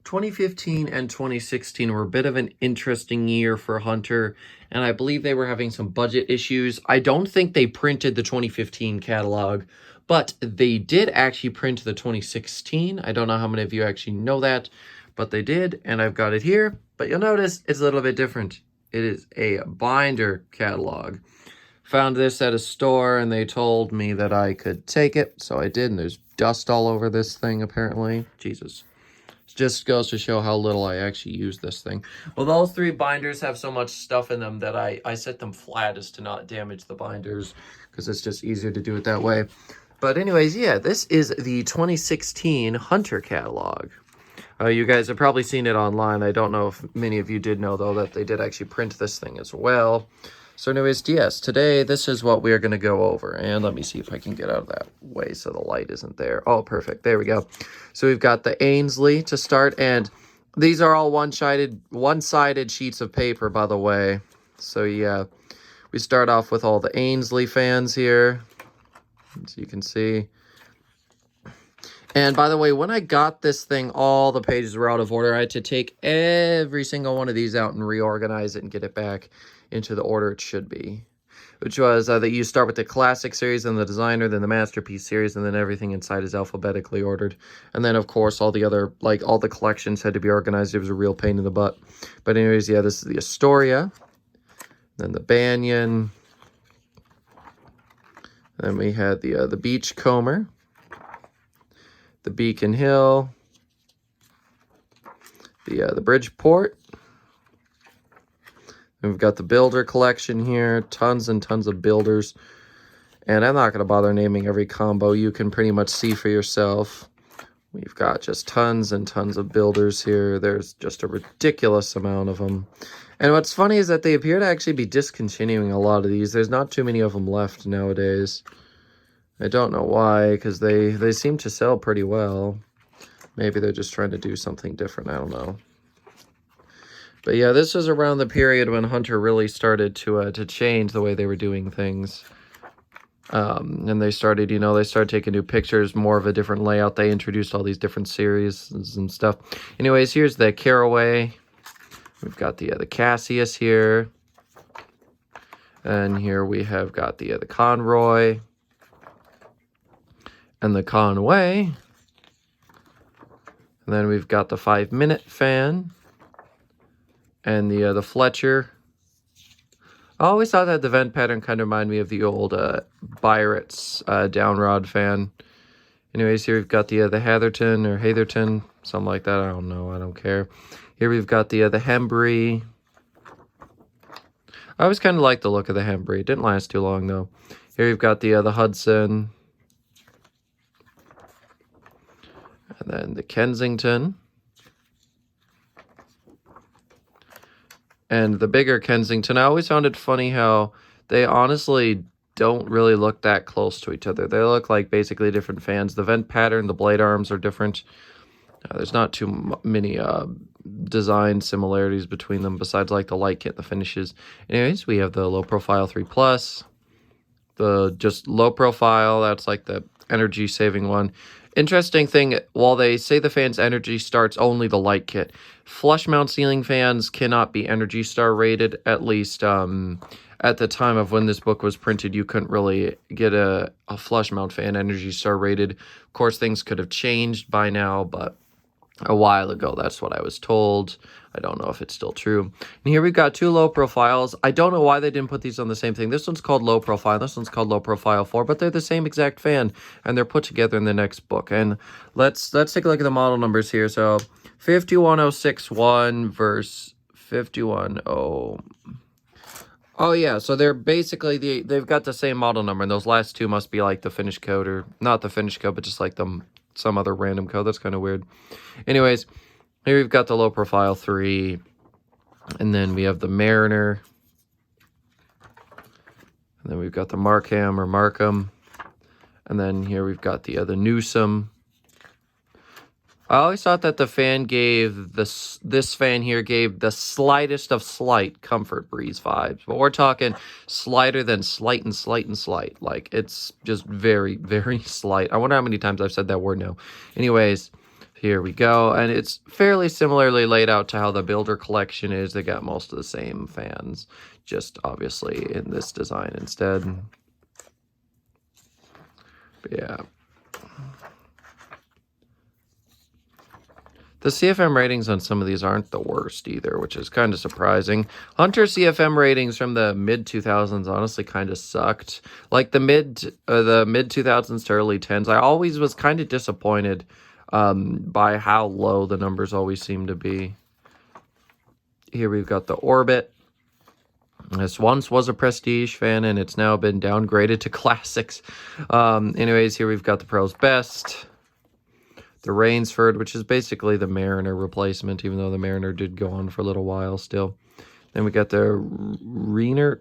2015 and 2016 were a bit of an interesting year for Hunter, and I believe they were having some budget issues. I don't think they printed the 2015 catalog, but they did actually print the 2016. I don't know how many of you actually know that, but they did, and I've got it here. But you'll notice it's a little bit different. It is a binder catalog. Found this at a store, and they told me that I could take it, so I did, and there's dust all over this thing, apparently. Jesus. Just goes to show how little I actually use this thing. Well, those three binders have so much stuff in them that I set them flat as to not damage the binders, because it's just easier to do it that way. But anyways, yeah, this is the 2016 Hunter catalog. You guys have probably seen it online. I don't know if many of you did know, though, that they did actually print this thing as well. So anyways, yes, today this is what we are going to go over. And let me see if I can get out of that way so the light isn't there. Oh, perfect. There we go. So we've got the Ainsley to start. And these are all one-sided sheets of paper, by the way. So yeah, we start off with all the Ainsley fans here, as you can see. And by the way, when I got this thing, all the pages were out of order. I had to take every single one of these out and reorganize it and get it back into the order it should be. Which was that you start with the Classic series, and the Designer, then the Masterpiece series, and then everything inside is alphabetically ordered. And then, of course, all the other, like, all the collections had to be organized. It was a real pain in the butt. But anyways, yeah, this is the Astoria. Then the Banyan. Then we had the Beachcomber. The Beacon Hill, the Bridgeport. And we've got the Builder collection here, tons and tons of builders. And I'm not going to bother naming every combo. You can pretty much see for yourself. We've got just tons and tons of builders here. There's just a ridiculous amount of them. And what's funny is that they appear to actually be discontinuing a lot of these. There's not too many of them left nowadays. I don't know why, because they seem to sell pretty well. Maybe they're just trying to do something different. I don't know. But yeah, this was around the period when Hunter really started to change the way they were doing things. And they started, they started taking new pictures, more of a different layout. They introduced all these different series and stuff. Anyways, here's the Caraway. We've got the Cassius here. And here we have got the Conroy. And the Conway. And then we've got the 5-minute fan. And the Fletcher. I always thought that the vent pattern kind of reminded me of the old Byrett's downrod fan. Anyways, here we've got the Hatherton or Hatherton, something like that. I don't know. I don't care. Here we've got the Hembry. I always kind of liked the look of the Hembry. It didn't last too long, though. Here we've got the Hudson. And then the Kensington. And the bigger Kensington. I always found it funny how they honestly don't really look that close to each other. They look like basically different fans. The vent pattern, the blade arms are different. There's not too many design similarities between them besides like the light kit, the finishes. Anyways, we have the low profile 3+. The just low profile, that's like the energy saving one. Interesting thing, while they say the fan's energy starts only the light kit, flush mount ceiling fans cannot be Energy Star rated. At least at the time of when this book was printed, you couldn't really get a flush mount fan Energy Star rated. Of course, things could have changed by now, but a while ago, that's what I was told. I don't know if it's still true. And here we've got two low profiles. I don't know why they didn't put these on the same thing. This one's called low profile. This one's called low profile 4, but they're the same exact fan, and they're put together in the next book. And let's take a look at the model numbers here. So 51061 versus 510. Oh yeah, so they're basically they've got the same model number, and those last two must be like the finish code, or not the finish code, but just like some other random code. That's kind of weird. Anyways, here we've got the low profile 3, and then we have the Mariner, and then we've got the Markham or Markham, and then here we've got the Newsom. I always thought that the fan gave this fan here gave the slightest of slight Comfort Breeze vibes, but we're talking slighter than slight and slight and slight. Like, it's just very, very slight. I wonder how many times I've said that word now. Anyways, Here we go, and it's fairly similarly laid out to how the Builder collection is. They got most of the same fans, just obviously in this design instead. But yeah. The CFM ratings on some of these aren't the worst either, which is kind of surprising. Hunter CFM ratings from the mid-2000s honestly kind of sucked. Like the mid-2000s to early 10s, I always was kind of disappointed by how low the numbers always seem to be. Here we've got the Orbit. This once was a prestige fan, and it's now been downgraded to classics. Anyways, here we've got the Pro's Best. The Rainsford, which is basically the Mariner replacement, even though the Mariner did go on for a little while still. Then we got the Rainer,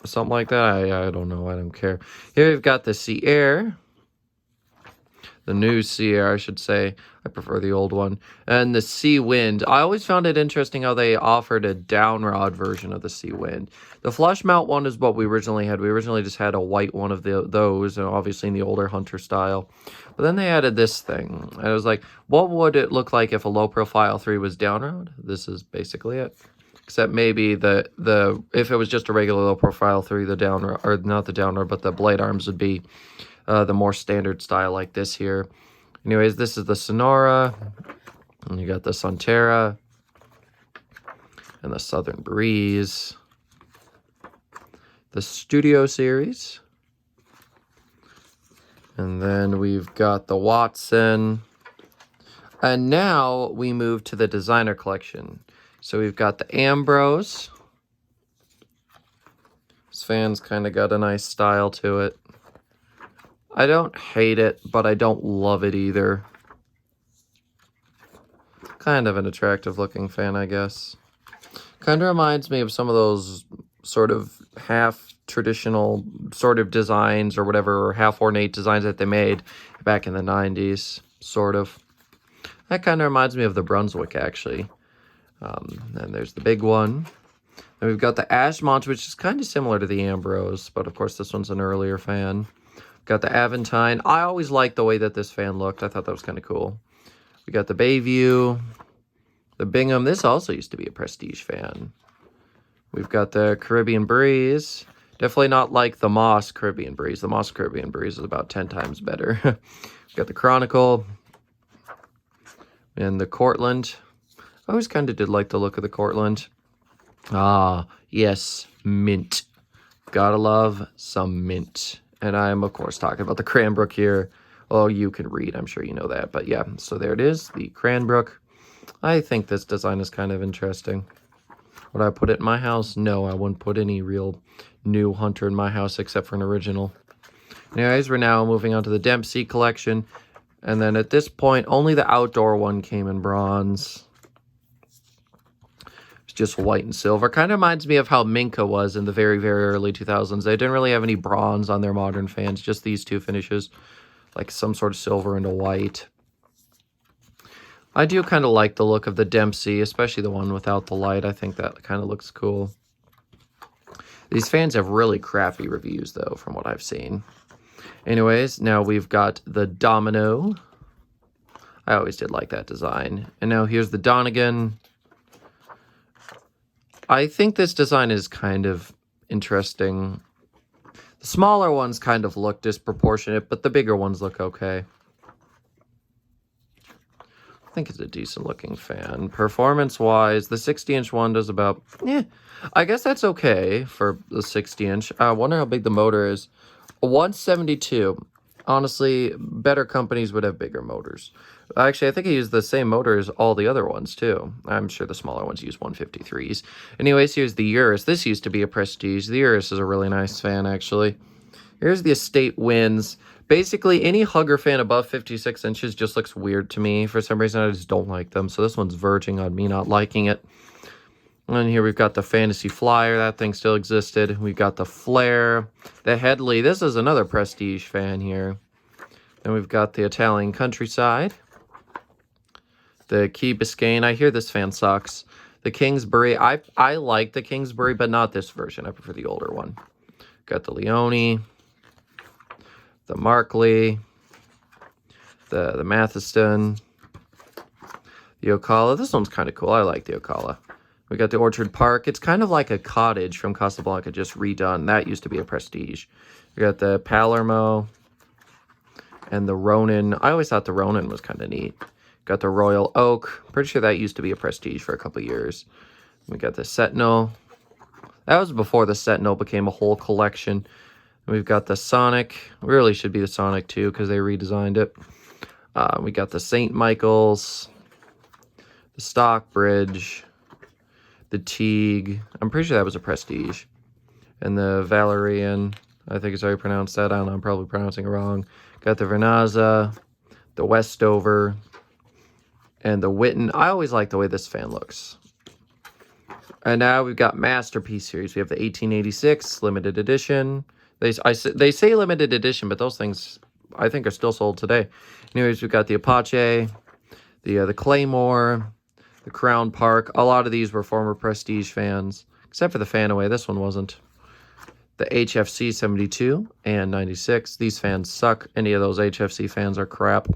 something like that. I don't know. I don't care. Here we've got the Sea Air. The new Sea Air, I should say. I prefer the old one. And the Sea Wind. I always found it interesting how they offered a downrod version of the Sea Wind. The flush mount one is what we originally had. We originally just had a white one of those, and obviously in the older Hunter style. But then they added this thing. And I was like, what would it look like if a low profile 3 was downrod? This is basically it. Except maybe if it was just a regular low profile 3, the downrod, or not the downrod, but the blade arms would be the more standard style like this here. Anyways, this is the Sonora. And you got the Sonterra. And the Southern Breeze. The Studio Series. And then we've got the Watson. And now we move to the designer collection. So we've got the Ambrose. This fan's kind of got a nice style to it. I don't hate it, but I don't love it either. Kind of an attractive looking fan, I guess. Kind of reminds me of some of those sort of half traditional sort of designs or whatever, or half ornate designs that they made back in the 90s, sort of. That kind of reminds me of the Brunswick, actually. And there's the big one. And we've got the Ashmont, which is kind of similar to the Ambrose, but of course this one's an earlier fan. Got the Aventine. I always liked the way that this fan looked. I thought that was kind of cool. We got the Bayview. The Bingham. This also used to be a prestige fan. We've got the Caribbean Breeze. Definitely not like the Moss Caribbean Breeze. The Moss Caribbean Breeze is about 10 times better. We've got the Chronicle. And the Cortland. I always kind of did like the look of the Cortland. Ah, yes. Mint. Gotta love some mint. And I'm, of course, talking about the Cranbrook here. Oh, you can read. I'm sure you know that. But yeah, so there it is, the Cranbrook. I think this design is kind of interesting. Would I put it in my house? No, I wouldn't put any real new Hunter in my house except for an original. Anyways, we're now moving on to the Dempsey collection. And then at this point, only the outdoor one came in bronze. Just white and silver. Kind of reminds me of how Minka was in the very, very early 2000s. They didn't really have any bronze on their modern fans, just these two finishes, like some sort of silver and a white. I do kind of like the look of the Dempsey, especially the one without the light. I think that kind of looks cool. These fans have really crappy reviews, though, from what I've seen. Anyways, now we've got the Domino. I always did like that design. And now here's the Donegan. I think this design is kind of interesting. The smaller ones kind of look disproportionate, but the bigger ones look okay. I think it's a decent looking fan. Performance-wise, the 60-inch one does about, I guess that's okay for the 60-inch. I wonder how big the motor is. 172. Honestly, better companies would have bigger motors. Actually, I think he used the same motor as all the other ones, too. I'm sure the smaller ones use 153s. Anyways, here's the Urus. This used to be a Prestige. The Urus is a really nice fan, actually. Here's the Estate Winds. Basically, any Hugger fan above 56 inches just looks weird to me. For some reason, I just don't like them. So this one's verging on me not liking it. And here we've got the Fantasy Flyer. That thing still existed. We've got the Flare. The Headley. This is another Prestige fan here. Then we've got the Italian Countryside. The Key Biscayne. I hear this fan sucks. The Kingsbury. I like the Kingsbury, but not this version. I prefer the older one. Got the Leone. The Markley. The Matheston. The Ocala. This one's kind of cool. I like the Ocala. We got the Orchard Park. It's kind of like a cottage from Casablanca, just redone. That used to be a Prestige. We got the Palermo and the Ronin. I always thought the Ronin was kind of neat. Got the Royal Oak. Pretty sure that used to be a Prestige for a couple years. We got the Sentinel. That was before the Sentinel became a whole collection. We've got the Sonic. Really should be the Sonic too because they redesigned it. We got the St. Michael's, the Stockbridge, the Teague. I'm pretty sure that was a Prestige. And the Valerian. I think is how you pronounce that. I don't know. I'm probably pronouncing it wrong. Got the Vernazza, the Westover, and the Witten. I always like the way this fan looks. And now we've got Masterpiece Series. We have the 1886 limited edition. They say limited edition, but those things I think are still sold today. Anyways, we've got the Apache, the Claymore, the Crown Park. A lot of these were former Prestige fans, except for the Fanaway. This one wasn't. The HFC 72 and 96. These fans suck. Any of those HFC fans are crap.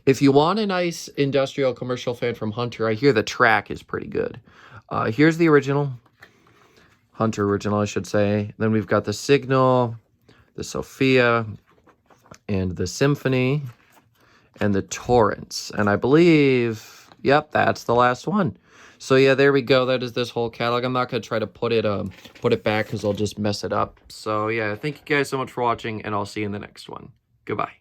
If you want a nice industrial commercial fan from Hunter, I hear the track is pretty good. Here's the original. Hunter original, I should say. Then we've got the Signal, the Sophia, and the Symphony, and the Torrance. And I believe, yep, that's the last one. So yeah, there we go. That is this whole catalog. I'm not going to try to put it back because I'll just mess it up. So yeah, thank you guys so much for watching, and I'll see you in the next one. Goodbye.